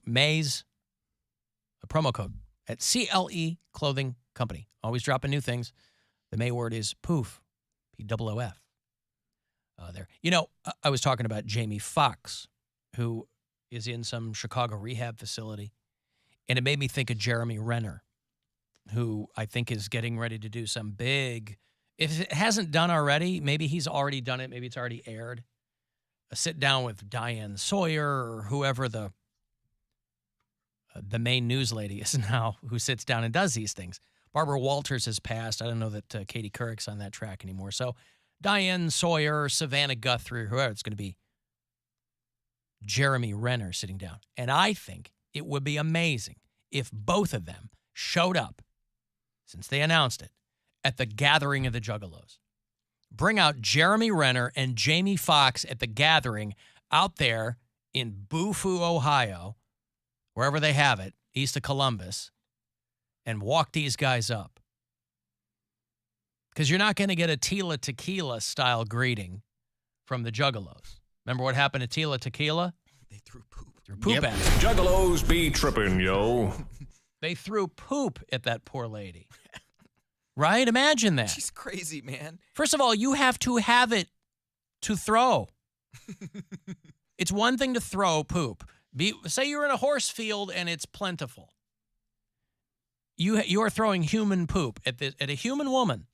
Maze, a promo code at CLE Clothing Company. Always dropping new things. The May word is poof, P-O-O-F. There. You know, I was talking about Jamie Foxx, who is in some Chicago rehab facility, and it made me think of Jeremy Renner, who I think is getting ready to do some big, if it hasn't done already, maybe he's already done it, maybe it's already aired, a sit down with Diane Sawyer or whoever the main news lady is now, who sits down and does these things. Barbara Walters has passed. I don't know that Katie Couric's on that track anymore. So Diane Sawyer, Savannah Guthrie, whoever, it's going to be Jeremy Renner sitting down. And I think it would be amazing if both of them showed up, since they announced it, at the gathering of the Juggalos. Bring out Jeremy Renner and Jamie Foxx at the gathering out there in Bufu, Ohio, wherever they have it, east of Columbus, and walk these guys up. Because you're not going to get a Tila Tequila style greeting from the Juggalos. Remember what happened to Tila Tequila? They threw poop. At her. Juggalos be tripping, yo. They threw poop at that poor lady. Right? Imagine that. She's crazy, man. First of all, you have to have it to throw. It's one thing to throw poop. Say you're in a horse field and it's plentiful. You are throwing human poop at a human woman.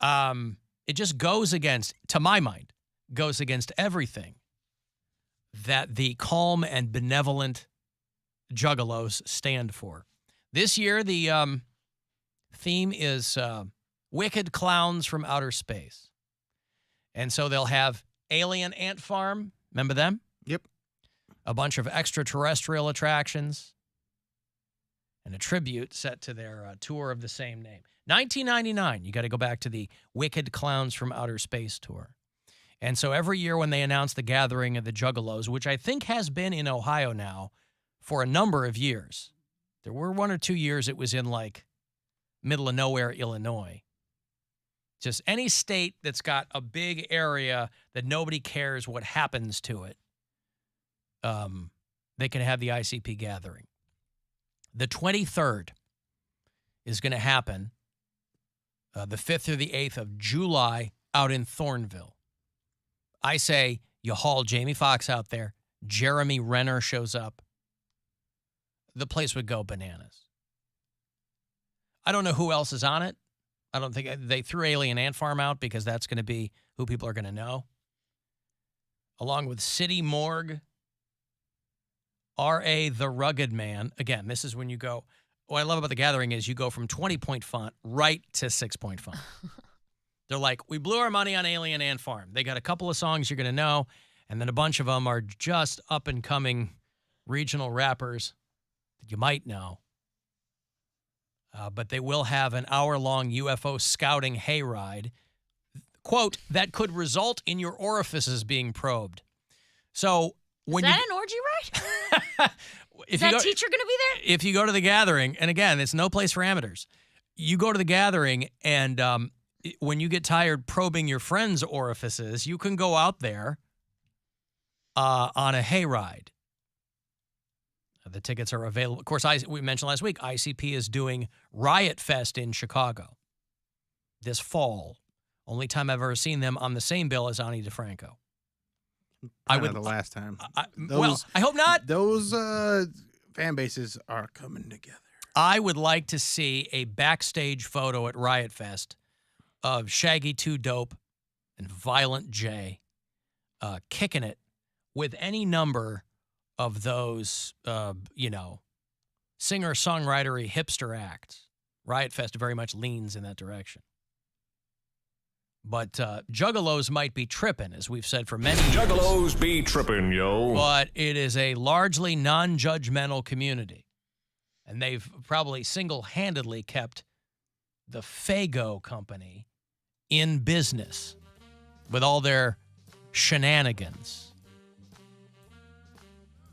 It just goes against, to my mind, goes against everything that the calm and benevolent Juggalos stand for. This year, the theme is Wicked Clowns from Outer Space. And so they'll have Alien Ant Farm. Remember them? Yep. A bunch of extraterrestrial attractions and a tribute set to their tour of the same name. 1999, you got to go back to the Wicked Clowns from Outer Space tour. And so every year when they announce the gathering of the Juggalos, which I think has been in Ohio now for a number of years. There were 1 or 2 years it was in like middle of nowhere, Illinois. Just any state that's got a big area that nobody cares what happens to it, they can have the ICP gathering. The 23rd is going to happen the 5th or the 8th of July out in Thornville. I say you haul Jamie Foxx out there. Jeremy Renner shows up. The place would go bananas. I don't know who else is on it. I don't think they threw Alien Ant Farm out because that's going to be who people are going to know. Along with City Morgue, R.A. the Rugged Man. Again, this is when you go. What I love about the gathering is you go from 20-point font right to 6-point font. They're like, we blew our money on Alien Ant Farm. They got a couple of songs you're going to know, and then a bunch of them are just up-and-coming regional rappers that you might know. But they will have an hour-long UFO scouting hayride, quote, that could result in your orifices being probed. So when Is that an orgy ride? Is that teacher going to be there? If you go to the gathering, and again, it's no place for amateurs. You go to the gathering, and when you get tired probing your friends' orifices, you can go out there on a hayride. The tickets are available. Of course, we mentioned last week, ICP is doing Riot Fest in Chicago this fall. Only time I've ever seen them on the same bill as Ani DeFranco. The last time. I hope not. Those fan bases are coming together. I would like to see a backstage photo at Riot Fest of Shaggy 2 Dope and Violent J kicking it with any number of those, singer-songwritery hipster acts. Riot Fest very much leans in that direction. But Juggalos might be tripping, as we've said for many years. Juggalos be tripping, yo. But it is a largely non-judgmental community. And they've probably single-handedly kept the Fago company in business with all their shenanigans.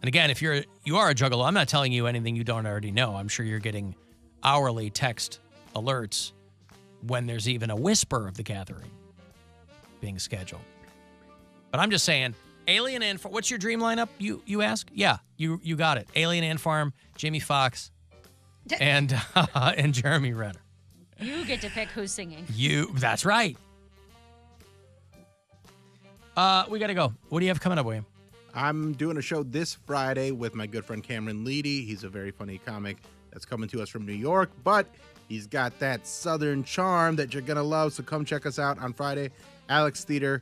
And again, if you are a Juggalo, I'm not telling you anything you don't already know. I'm sure you're getting hourly text alerts when there's even a whisper of the gathering being scheduled. But I'm just saying, Alien and what's your dream lineup? You ask? Yeah, You got it. Alien Ant Farm, Jamie Foxx, and Jeremy Renner. You get to pick who's singing. That's right. We got to go. What do you have coming up, William? I'm doing a show this Friday with my good friend Cameron Leedy. He's a very funny comic that's coming to us from New York, but he's got that Southern charm that you're going to love. So come check us out on Friday, Alex Theater,